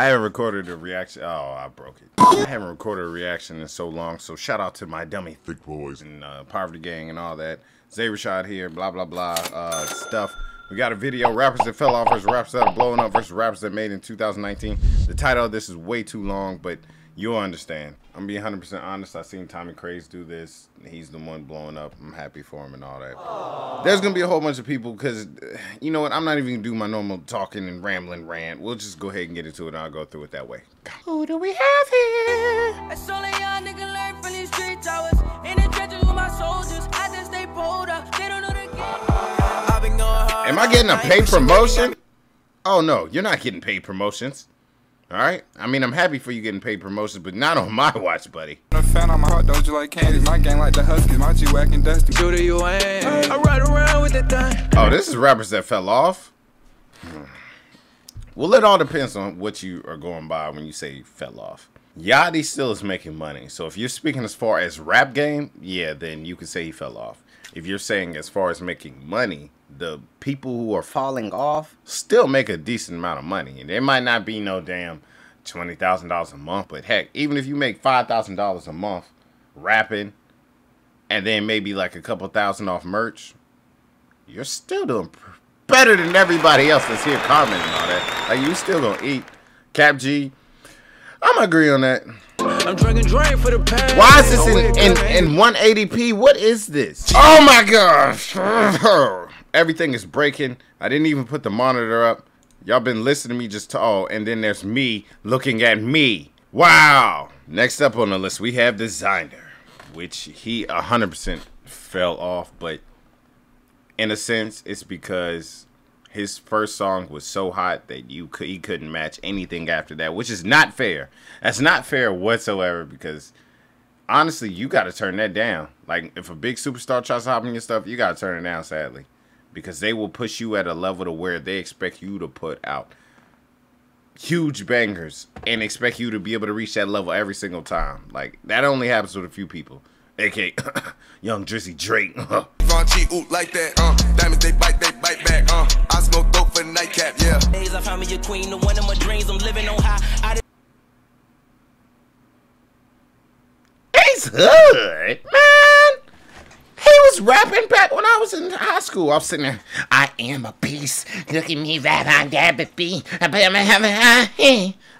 I haven't recorded a reaction. Oh, I broke it. I haven't recorded a reaction in so long. So shout out to my dummy thick boys and Poverty Gang and all that. Zay Rashad here. Blah blah blah stuff. We got a video. Rappers that fell off versus rappers that are blowing up versus rappers that made in 2019. The title of this is way too long, but you'll understand. I'm being 100% honest. I seen Tommy Craze do this. He's the one blowing up. I'm happy for him and all that. Aww. There's gonna be a whole bunch of people because, you know what? I'm not even gonna do my normal talking and rambling rant. We'll just go ahead and get into it, and I'll go through it that way. Who do we have here? I saw a young nigga learn from these street towers. In the trenches with my soldiers. I just stay pulled up. They don't know the game. I've been going hard. Am I getting a paid promotion? Oh no, you're not getting paid promotions. All right. I mean, I'm happy for you getting paid promotions, but not on my watch, buddy. I'm a fan on my heart, don't you like candy? My gang like the Huskies, my G whack and dusty. Shooter you ain't. I ride around with the thing. Oh, this is rappers that fell off. Well, it all depends on what you are going by when you say fell off. Yachty still is making money. So if you're speaking as far as rap game, yeah, then you can say he fell off. If you're saying as far as making money, the people who are falling off still make a decent amount of money. And it might not be no damn $20,000 a month, but heck, even if you make $5,000 a month rapping and then maybe like a couple thousand off merch, you're still doing better than everybody else that's here commenting and all that. Like, you still gonna eat. Cap G, I'm agree on that. I'm drinking drain for the pain. Why is this in 180p? What is this? Oh my gosh. Everything is breaking. I didn't even put the monitor up. Y'all been listening to me just talk, and then there's me looking at me. Wow. Next up on the list, we have Designer, which he 100% fell off, but in a sense, it's because his first song was so hot that he couldn't match anything after that, which is not fair. That's not fair whatsoever because, honestly, you got to turn that down. Like, if a big superstar tries to hop in your stuff, you got to turn it down, sadly. Because they will push you at a level to where they expect you to put out huge bangers and expect you to be able to reach that level every single time. Like, that only happens with a few people. A.K.A. Young Drizzy Drake. Like that, diamonds, they bite back, I smoke dope for the nightcap, yeah. Days I found me a queen, the one of my dreams, I'm living on high. He's hood, man. He was rapping back when I was in high school. I was sitting there, I am a beast. Look at me rap on that baby.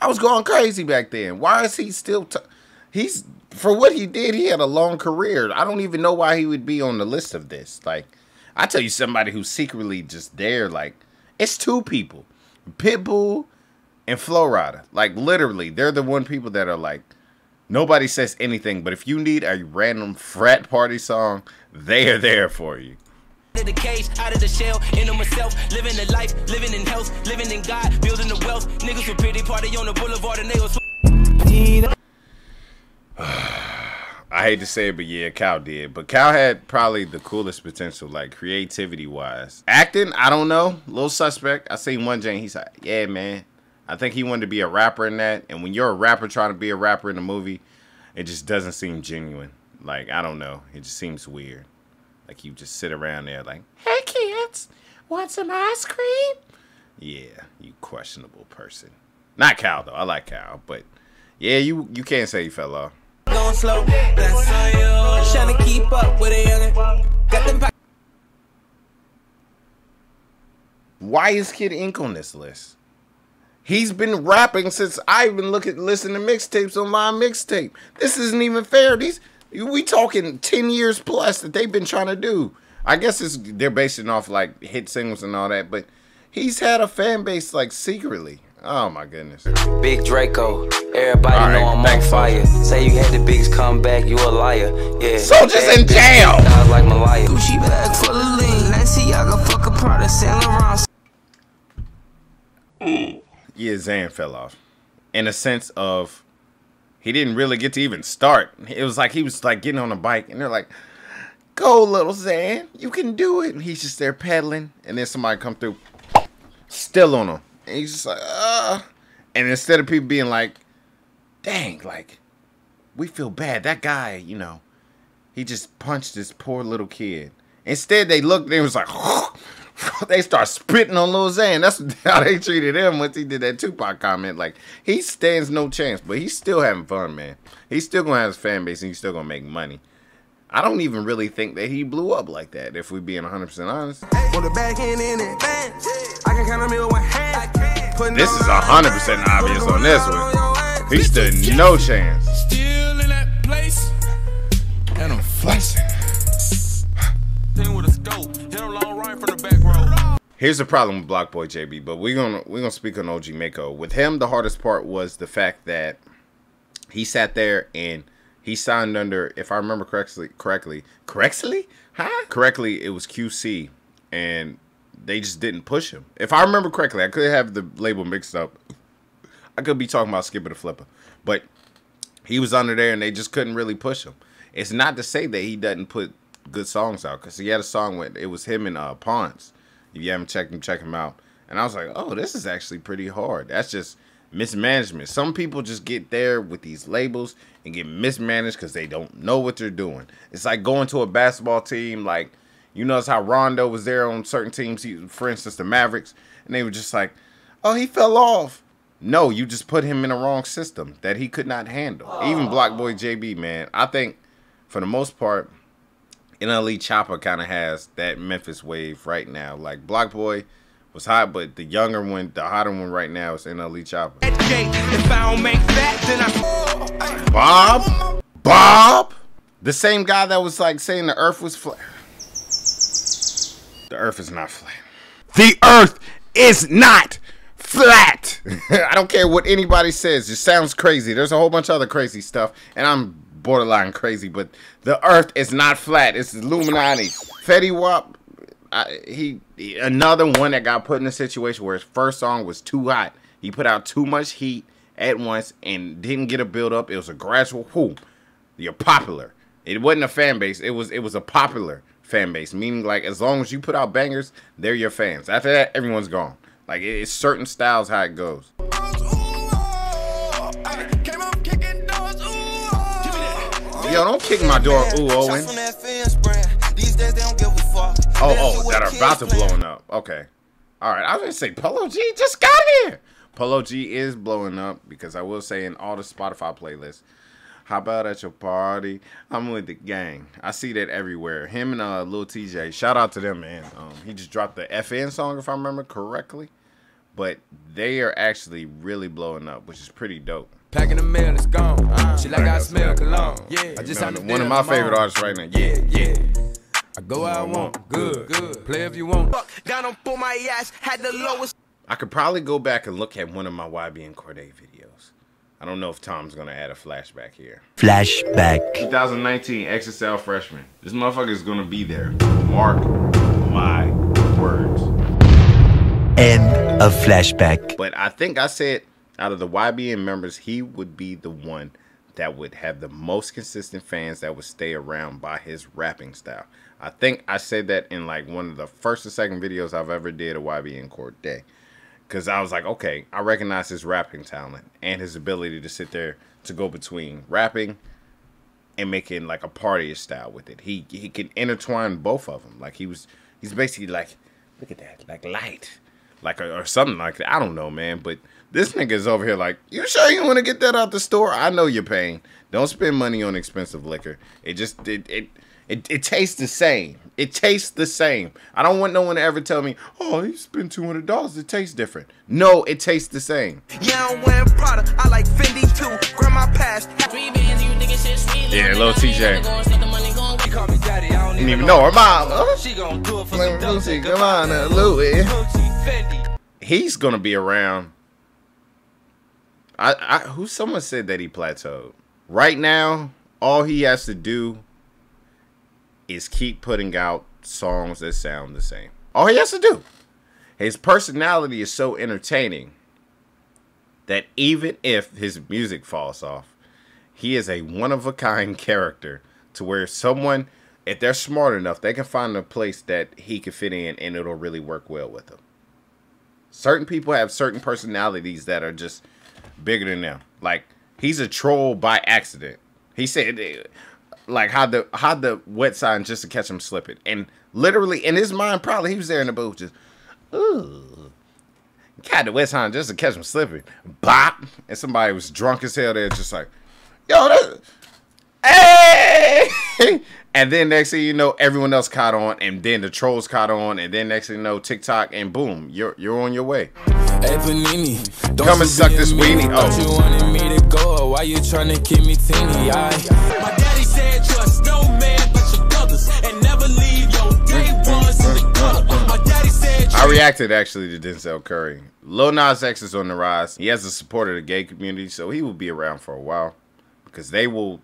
I was going crazy back then. Why is he still he's for what he did, he had a long career. I don't even know why he would be on the list of this. Like, I tell you somebody who's secretly just there, like, it's two people. Pitbull and Flo Rida. Like, literally, they're the one people that are like, nobody says anything, but if you need a random frat party song, they are there for you. Out of the cage, out of the shell, into myself, living the life, living in health, living in God, building the wealth. Niggas with pretty party on the boulevard and they was. I hate to say it, but yeah, Cal did. But Cal had probably the coolest potential, like creativity-wise. Acting, I don't know. Little suspect. I seen one Jane, he's like, yeah, man. I think he wanted to be a rapper in that. And when you're a rapper trying to be a rapper in a movie, it just doesn't seem genuine. Like, I don't know. It just seems weird. Like, you just sit around there like, hey, kids, want some ice cream? Yeah, you questionable person. Not Cal, though. I like Cal. But, yeah, you can't say he fell off. Going slow, that's on you. Trying to keep up with a youngin'. Got them. Why is Kid Ink on this list? He's been rapping since I've been listening to mixtapes on my mixtape. This isn't even fair. We talking 10 years plus that they've been trying to do. I guess they're basing off like hit singles and all that, but he's had a fan base like secretly. Oh my goodness. Big Draco, everybody know I'm on fire. Say you had the bigs come back, you a liar. Yeah. Soldiers in jail. I was like Malaya. Gucci bag full of lean. Let's see, y'all go fuck a product, sell around. Yeah, Zan fell off. In a sense of, he didn't really get to even start. It was like he was like getting on a bike, and they're like, go, little Zan, you can do it. And he's just there pedaling, and then somebody come through, still on him. And he's just like, And instead of people being like, dang, like, we feel bad. That guy, you know, he just punched this poor little kid. Instead, they looked and it was like, they start spitting on Lil Xan. That's how they treated him once he did that Tupac comment. Like, he stands no chance, but he's still having fun, man. He's still going to have his fan base and he's still going to make money. I don't even really think that he blew up like that, if we're being 100% honest. This is 100% obvious on this one. He stood no chance. Still in that place, and I'm flexing. With a scope, hit a long right from the back row. Here's the problem with Block Boy JB, but we're gonna speak on OG Mako. With him, the hardest part was the fact that he sat there and he signed under, if I remember correctly, it was QC, and they just didn't push him. If I remember correctly, I could have the label mixed up. I could be talking about Skipper the Flipper, but he was under there and they just couldn't really push him. It's not to say that he doesn't put good songs out, because he had a song with, it was him and Pawns. If you haven't checked him, check him out. And I was like, oh, this is actually pretty hard. That's just mismanagement. Some people just get there with these labels and get mismanaged because they don't know what they're doing. It's like going to a basketball team. Like, you notice how Rondo was there on certain teams, for instance, the Mavericks, and they were just like, oh, he fell off. No, you just put him in a wrong system that he could not handle. Even Block Boy JB, man, I think for the most part, NLE Choppa kind of has that Memphis wave right now. Like, Block Boy was hot, but the younger one, the hotter one right now is NLE Choppa. Bob, the same guy that was like saying the earth was flat. The earth is not flat. The earth is not flat. I don't care what anybody says. It sounds crazy. There's a whole bunch of other crazy stuff, and I'm borderline crazy, but the earth is not flat. It's Illuminati. Fetty Wap, he another one that got put in a situation where his first song was too hot. He put out too much heat at once and didn't get a build up. It was a gradual whoop. You're popular. It wasn't a fan base. It was a popular fan base, meaning like as long as you put out bangers, they're your fans. After that, everyone's gone. Like, it's certain styles how it goes. Yo, don't kick my door, ooh, Owen. Oh, that are about to blowing up. Okay. All right, I was going to say, Paulo G just got here. Paulo G is blowing up because I will say in all the Spotify playlists, how about at your party? I'm with the gang. I see that everywhere. Him and Lil TJ, shout out to them, man. He just dropped the FN song, if I remember correctly. But they are actually really blowing up, which is pretty dope. Packing the mail, it's gone. She like I smell cologne. Yeah, I just one of my favorite artists right now. Yeah. I go where I want. Good. Play if you want. Down on for my ass, had the lowest. I could probably go back and look at one of my YB and Corday videos. I don't know if Tom's gonna add a flashback here. Flashback. 2019 XSL freshman. This motherfucker is gonna be there. Mark my words. End of flashback. But I think I said out of the YBN members, he would be the one that would have the most consistent fans that would stay around by his rapping style. I think I said that in like one of the first or second videos I've ever did of YBN Corday. Because I was like, okay, I recognize his rapping talent and his ability to sit there to go between rapping and making like a party style with it. He can intertwine both of them. Like he's basically like, look at that, like light. Like or something like that. I don't know, man. But this nigga is over here like, you sure you want to get that out the store? I know you're paying. Don't spend money on expensive liquor. It just it tastes the same. It tastes the same. I don't want no one to ever tell me, oh, you spent $200. It tastes different. No, it tastes the same. Yeah, I'm wearing Prada. I like Fendi too. Grandma passed. Yeah, Lil TJ. She call me daddy. I don't Didn't even know her mom. She gon' do it for some Lucy, come on, Louis. He's gonna be around. Someone said that he plateaued. Right now, all he has to do is keep putting out songs that sound the same. All he has to do. His personality is so entertaining that even if his music falls off, he is a one-of-a-kind character to where someone, if they're smart enough, they can find a place that he can fit in and it'll really work well with them. Certain people have certain personalities that are just bigger than them. Like, he's a troll by accident. He said, like how the wet sign just to catch him slipping. And literally in his mind, probably he was there in the booth just, ooh, got the wet sign just to catch him slipping. Bop. And somebody was drunk as hell there, just like, yo, hey. And then next thing you know, everyone else caught on, and then the trolls caught on, and then next thing you know, TikTok, and boom, you're on your way. Hey, Panini, come and suck this weenie. Oh, you wanted me to go? Why you trying to keep me teeny? My daddy said trust no man but your brothers, and never leave your day ones in the gutter. My daddy said. I reacted actually to Denzel Curry. Lil Nas X is on the rise. He has the support of the gay community, so he will be around for a while because they will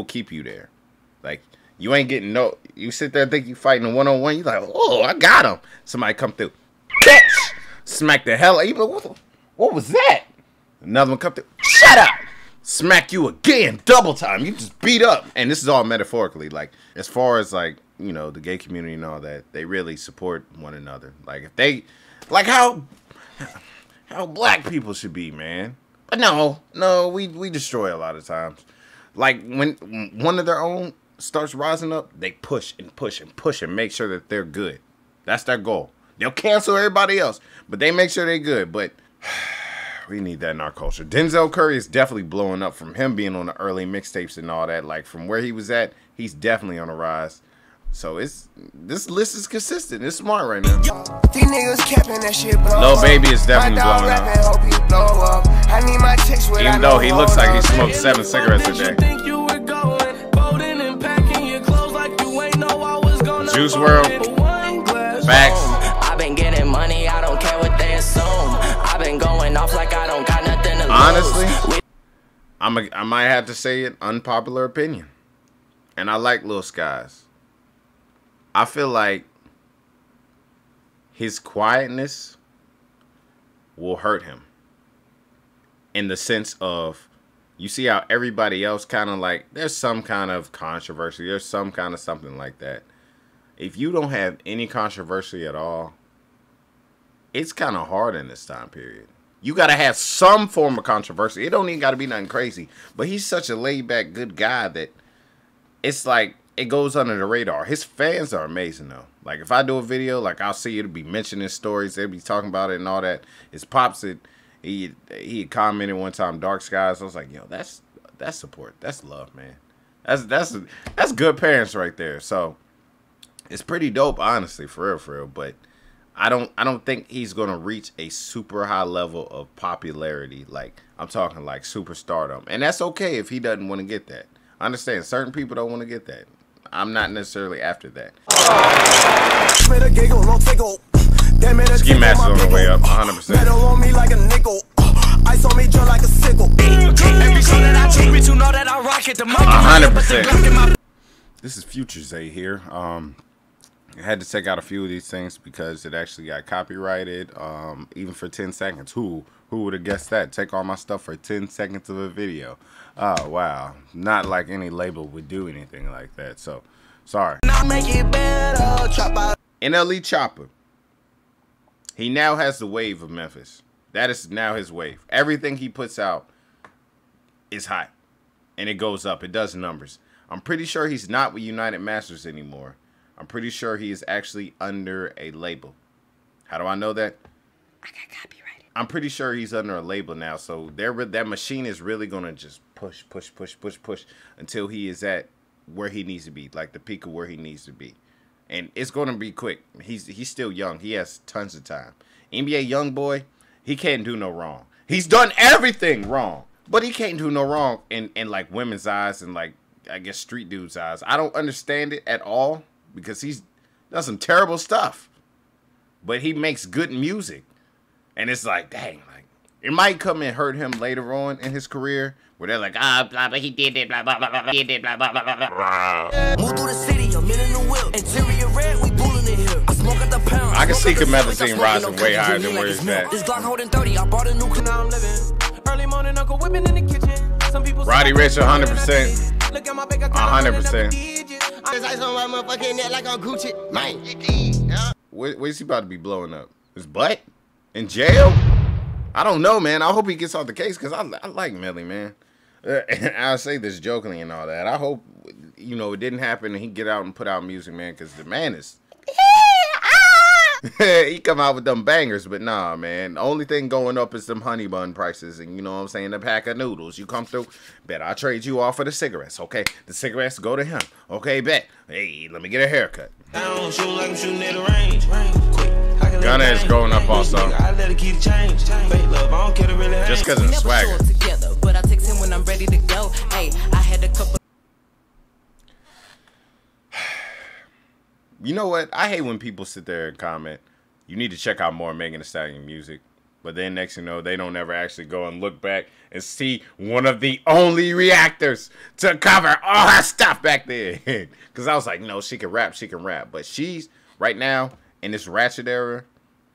keep you there. Like. You ain't getting no. You sit there and think you fighting a one-on-one. You like, oh, I got him. Somebody come through, catch, smack the hell out. You like, what was that? Another one come through. Shut up. Smack you again, double time. You just beat up. And this is all metaphorically. Like as far as like the gay community and all that, they really support one another. Like if they, like how black people should be, man. But no, we destroy a lot of times. Like when one of their own starts rising up, they push and push and push and make sure that they're good. That's their goal. They'll cancel everybody else, but they make sure they're good. But we need that in our culture. Denzel Curry is definitely blowing up from him being on the early mixtapes and all that. Like from where he was at, he's definitely on the rise. So this list is consistent. It's smart right now. These niggas capping that shit, Lil Baby is definitely blowing up. Even though he looks like he smoked 7 cigarettes a day. Juice WRLD, facts. I've been getting money, I don't care what they assume. I've been going off like I don't got nothing to lose. Honestly, I might have to say an unpopular opinion. And I like Lil Skies. I feel like his quietness will hurt him. In the sense of, you see how everybody else kind of like, there's some kind of controversy. There's some kind of something like that. If you don't have any controversy at all, it's kind of hard in this time period. You got to have some form of controversy. It don't even got to be nothing crazy. But he's such a laid-back, good guy that it's like it goes under the radar. His fans are amazing, though. Like, if I do a video, like, I'll see it'll be mentioning stories. They'll be talking about it and all that. His pops, he commented one time, Dark Skies. I was like, yo, that's support. That's love, man. That's good parents right there. So it's pretty dope, honestly, for real. But I don't think he's gonna reach a super high level of popularity. Like I'm talking like superstardom, and that's okay if he doesn't want to get that. I understand certain people don't want to get that. I'm not necessarily after that. Ski Mask is on the way up, 100%. 100%. This is Future Zay here. I had to take out a few of these things because it actually got copyrighted, even for 10 seconds. Who would have guessed that? Take all my stuff for 10 seconds of a video. Oh, wow. Not like any label would do anything like that, so sorry. NLE Chopper. He now has the wave of Memphis. That is now his wave. Everything he puts out is hot, and it goes up. It does numbers. I'm pretty sure he's not with United Masters anymore. I'm pretty sure he is actually under a label. How do I know that? I got copyrighted. I'm pretty sure he's under a label now. So that machine is really going to just push until he is at where he needs to be, like the peak of where he needs to be. And it's going to be quick. He's still young. He has tons of time. NBA Youngboy, he can't do no wrong. He's done everything wrong, but he can't do no wrong in like women's eyes and like, I guess, street dudes' eyes. I don't understand it at all. Because he's done some terrible stuff. But he makes good music. And it's like, dang, like it might come and hurt him later on in his career. Where they're like, blah, blah, he did it, blah, blah, blah, blah, he did it, blah, blah, blah, blah, blah. Move through the city, I'm in the whip. Interior red, we bulling in here. I smoke at the pound. I can see Magazine rising way higher than where he's at. This Glock holding 30, I bought a new now I'm living. Early morning, Uncle whipping in the kitchen. Some people Roddy Ricch 100%. 100%. Where's he about to be blowing up? His butt? In jail? I don't know, man. I hope he gets off the case because I like Melly, man. I'll say this jokingly and all that. I hope you know, it didn't happen and he get out and put out music, man, because the man is... he come out with them bangers, but nah, man. The only thing going up is them honey bun prices, and you know what I'm saying, the pack of noodles. You come through, bet I'll trade you off for the cigarettes, okay? The cigarettes go to him, okay, bet. Hey, let me get a haircut. I don't shoot like I'm shooting at the range. Quick. Gunna is growing up also. I let it keep change. Fake love, I don't care to really hang. Just because of the swagger. Together, but I text him when I'm ready to go. Hey, I had a couple. You know what? I hate when people sit there and comment, you need to check out more Megan Thee Stallion music. But then next thing you know, they don't ever actually go and look back and see one of the only reactors to cover all her stuff back then. Because I was like, no, she can rap, she can rap. But she's, right now, in this Ratchet era,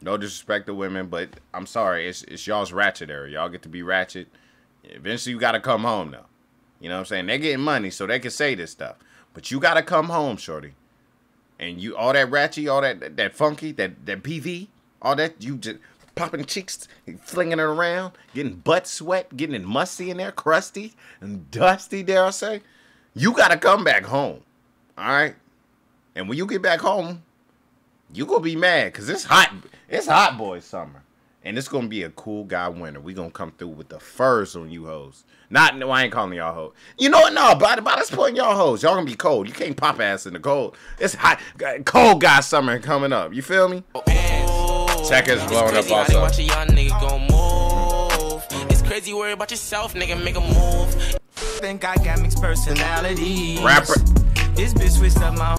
no disrespect to women, but I'm sorry, it's y'all's Ratchet era. Y'all get to be Ratchet. Eventually, you got to come home, though. You know what I'm saying? They're getting money, so they can say this stuff. But you got to come home, shorty. And you, all that ratchet, all that funky, that PV, all that, you just popping cheeks, flinging it around, getting butt sweat, getting it musty in there, crusty and dusty, dare I say. You got to come back home, all right? And when you get back home, you going to be mad because it's hot boy summer. And it's going to be a cool guy winter. We going to come through with the furs on you hoes. No, I ain't calling y'all hoes. You know what? No, by this point, y'all hoes. Y'all going to be cold. You can't pop ass in the cold. It's hot. Cold guy summer coming up. You feel me? Checkers blowing up also. Watch a young nigga gon' move. It's crazy, worry about yourself, nigga, make a move. Think I got mixed personalities. Rapper. This bitch switched up my...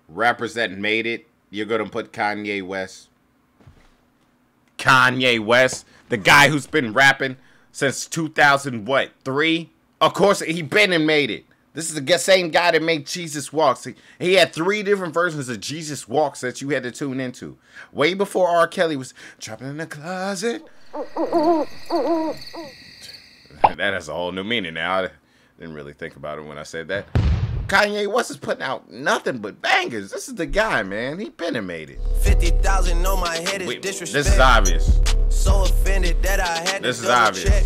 Rappers that made it. You're going to put Kanye West. Kanye West, the guy who's been rapping since 2003. Of course, he been and made it. This is the same guy that made Jesus Walks. He had 3 different versions of Jesus Walks that you had to tune into. Way before R. Kelly was trapping in the closet. That has a whole new meaning now. I didn't really think about it when I said that. Kanye West is putting out nothing but bangers. This is the guy, man. He been and made it. 50,000 on my head is disrespect. This is obvious. So offended that I had this to is obvious. check.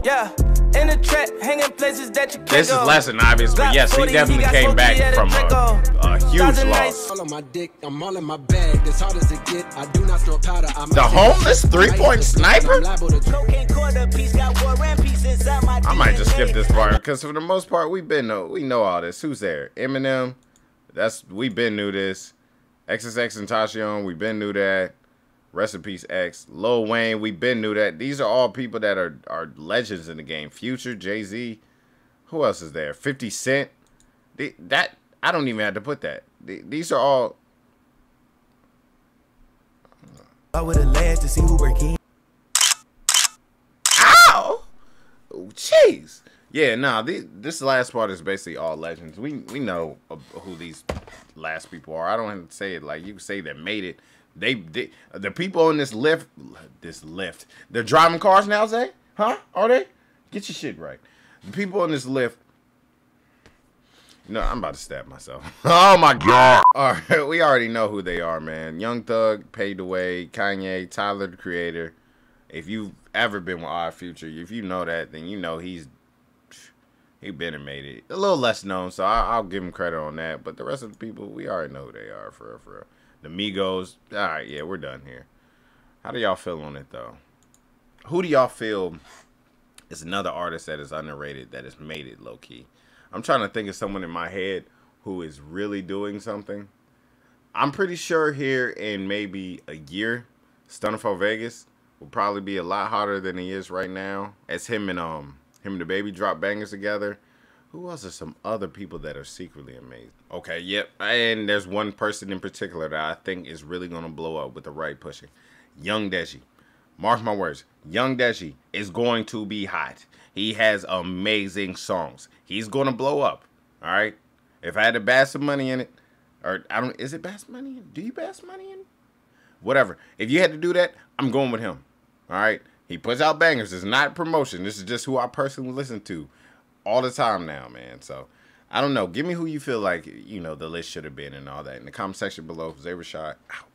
Yeah, in the trap, hanging places that you can't This go. is less than obvious, but yes, he definitely came back from a huge loss. All on my dick, I'm all in my bag. As hard as it get, I do not store powder. The homeless 3-point sniper? I might just skip this part because for the most part we know all this. Who's there? Eminem. We been knew this. XXX and Tashion, we been knew that. Rest in peace, X. Lil Wayne, we been knew that. These are all people that are legends in the game. Future, Jay-Z. Who else is there? 50 Cent. I don't even have to put that. These are all. I would have laughed to see who working. Ow! Jeez. Yeah, nah, this last part is basically all legends. We know who these last people are. I don't have to say it like you say that made it. The people in this lift, they're driving cars now, Zay? Huh? Are they? Get your shit right. The people in this lift. No, I'm about to stab myself. Oh my God! All right, we already know who they are, man. Young Thug, Paid the Way, Kanye, Tyler the Creator. If you've ever been with Odd Future, if you know that, then you know he been and made it. A little less known, so I'll give him credit on that. But the rest of the people, we already know who they are, for real. The Migos. All right, yeah, we're done here. How do y'all feel on it, though? Who do y'all feel is another artist that is underrated, that has made it low-key? I'm trying to think of someone in my head who is really doing something. I'm pretty sure here in maybe a year, Stunner for Vegas will probably be a lot hotter than he is right now. As him and the Baby drop bangers together. Who else are some other people that are secretly amazing? Okay, yep. And there's one person in particular that I think is really going to blow up with the right pushing. Young Deji. Mark my words. Young Deji is going to be hot. He has amazing songs. He's going to blow up. All right? If I had to bash some money in it, or is it bash money in? Do you bash money in? Whatever. If you had to do that, I'm going with him. All right? He puts out bangers. It's not promotion. This is just who I personally listen to all the time now, man. So, I don't know. Give me who you feel like, the list should have been and all that. In the comment section below. Zay Rashad, out.